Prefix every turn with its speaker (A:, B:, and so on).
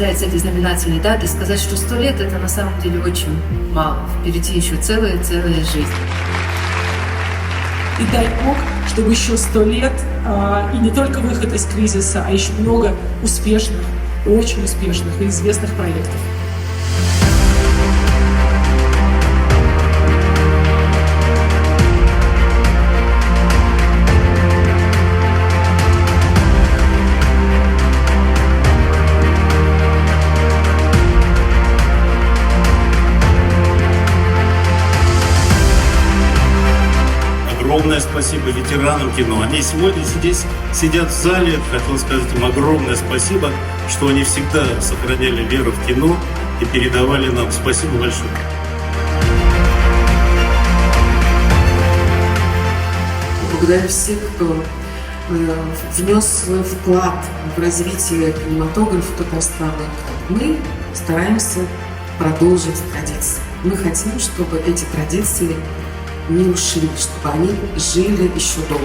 A: взять с этой знаменательной даты и сказать, что 100 лет — это на самом деле очень мало. Впереди еще целая жизнь.
B: И дай Бог, чтобы еще 100 лет, и не только выход из кризиса, а еще много успешных, очень успешных и известных проектов.
C: Огромное спасибо ветеранам кино. Они сегодня здесь сидят в зале. Хотел сказать им огромное спасибо, что они всегда сохраняли веру в кино и передавали нам. Спасибо большое.
D: Благодарю всех, кто внес свой вклад в развитие кинематографа Татарстана. Мы стараемся продолжить традиции. Мы хотим, чтобы эти традиции не ушли, чтобы они жили еще долго.